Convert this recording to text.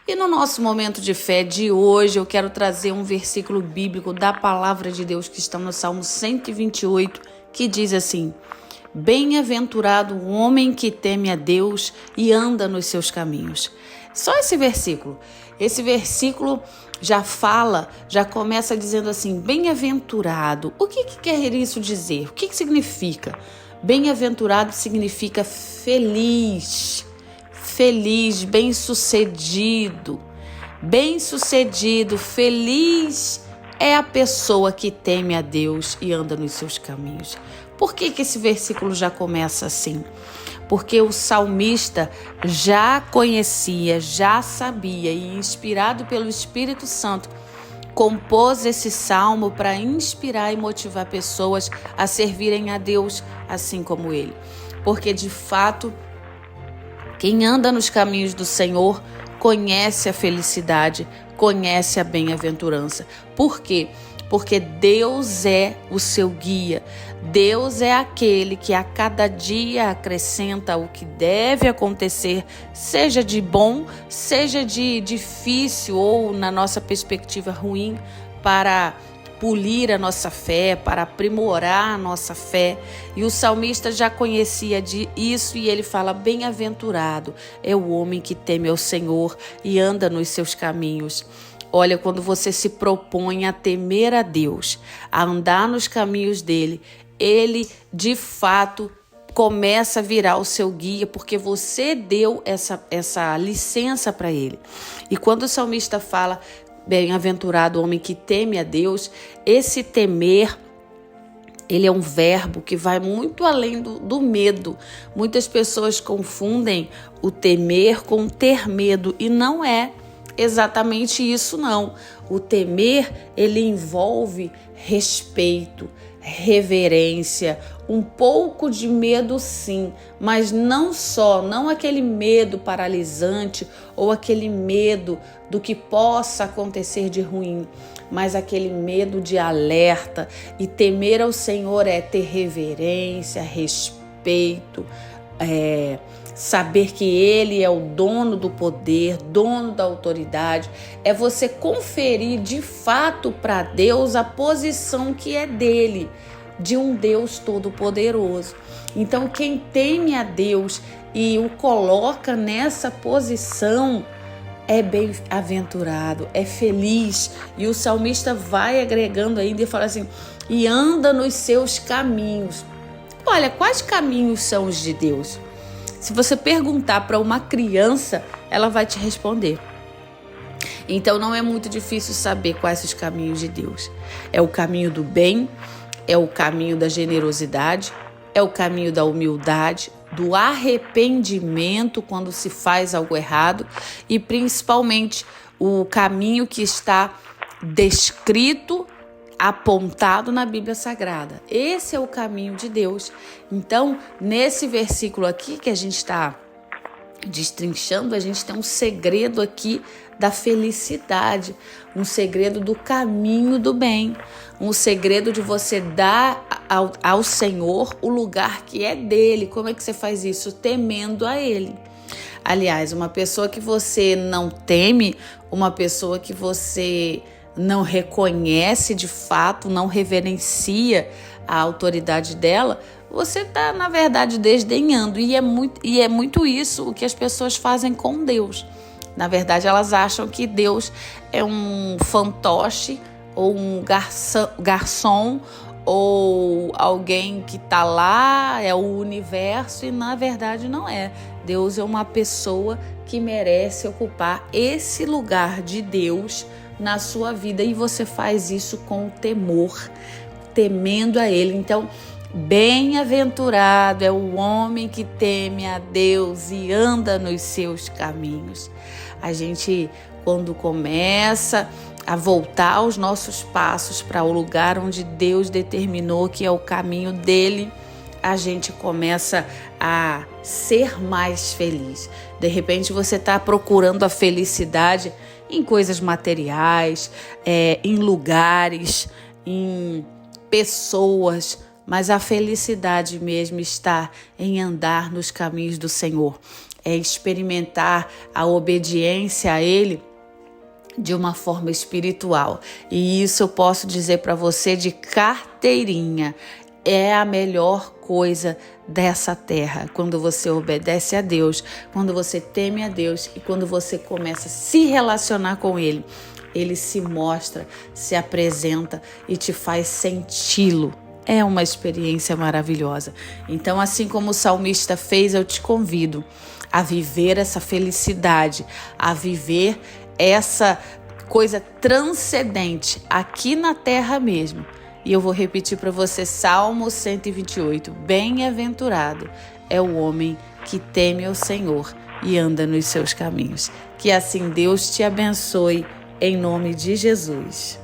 E no nosso momento de fé de hoje, eu quero trazer um versículo bíblico da palavra de Deus que está no Salmo 128, que diz assim: Bem-aventurado o homem que teme a Deus e anda nos seus caminhos. Só esse versículo. Esse versículo já começa dizendo assim, bem-aventurado. O que quer isso dizer? O que significa? Bem-aventurado significa feliz, bem-sucedido. Bem-sucedido, feliz é a pessoa que teme a Deus e anda nos seus caminhos. Por que esse versículo já começa assim? Porque o salmista já conhecia, já sabia e, inspirado pelo Espírito Santo, compôs esse salmo para inspirar e motivar pessoas a servirem a Deus assim como ele. Porque, de fato, quem anda nos caminhos do Senhor conhece a felicidade, conhece a bem-aventurança. Por quê? Porque Deus é o seu guia. Deus é aquele que a cada dia acrescenta o que deve acontecer, seja de bom, seja de difícil ou, na nossa perspectiva, ruim, para polir a nossa fé, para aprimorar a nossa fé. E o salmista já conhecia isso e ele fala: bem-aventurado é o homem que teme ao Senhor e anda nos seus caminhos. Olha, quando você se propõe a temer a Deus, a andar nos caminhos dele, ele de fato começa a virar o seu guia, porque você deu essa licença para ele. E quando o salmista fala bem-aventurado o homem que teme a Deus, esse temer, ele é um verbo que vai muito além do medo. Muitas pessoas confundem o temer com ter medo e não é exatamente isso, não. O temer, ele envolve respeito, reverência, um pouco de medo, sim, mas não aquele medo paralisante ou aquele medo do que possa acontecer de ruim, mas aquele medo de alerta. E temer ao Senhor é ter reverência, respeito, saber que Ele é o dono do poder, dono da autoridade. É você conferir de fato para Deus a posição que é dele, de um Deus todo-poderoso. Então, quem teme a Deus e o coloca nessa posição é bem-aventurado, é feliz. E o salmista vai agregando ainda e fala assim: e anda nos seus caminhos. Olha, quais caminhos são os de Deus? Se você perguntar para uma criança, ela vai te responder. Então não é muito difícil saber quais são os caminhos de Deus. É o caminho do bem, é o caminho da generosidade, é o caminho da humildade, do arrependimento quando se faz algo errado e principalmente o caminho que está descrito, apontado na Bíblia Sagrada. Esse é o caminho de Deus. Então, nesse versículo aqui que a gente está destrinchando, a gente tem um segredo aqui da felicidade, um segredo do caminho do bem, um segredo de você dar ao Senhor o lugar que é dele. Como é que você faz isso? Temendo a ele. Aliás, uma pessoa que você não teme, uma pessoa que você não reconhece de fato, não reverencia a autoridade dela, você está, na verdade, desdenhando. E é muito isso o que as pessoas fazem com Deus. Na verdade, elas acham que Deus é um fantoche ou um garçom ou alguém que está lá, é o universo, e na verdade não é. Deus é uma pessoa que merece ocupar esse lugar de Deus na sua vida, e você faz isso com temor, temendo a Ele. Então, bem-aventurado é o homem que teme a Deus e anda nos seus caminhos. A gente, quando começa a voltar os nossos passos para o lugar onde Deus determinou que é o caminho dele, a gente começa a ser mais feliz. De repente você está procurando a felicidade em coisas materiais, em lugares, em pessoas, mas a felicidade mesmo está em andar nos caminhos do Senhor. é experimentar a obediência a Ele de uma forma espiritual. E isso eu posso dizer para você de carteirinha. É a melhor coisa dessa terra, quando você obedece a Deus, quando você teme a Deus e quando você começa a se relacionar com Ele. Ele se mostra, se apresenta e te faz senti-lo. É uma experiência maravilhosa. Então, assim como o salmista fez, eu te convido a viver essa felicidade, a viver essa coisa transcendente aqui na terra mesmo. E eu vou repetir para você Salmo 128. Bem-aventurado é o homem que teme ao Senhor e anda nos seus caminhos. Que assim Deus te abençoe em nome de Jesus.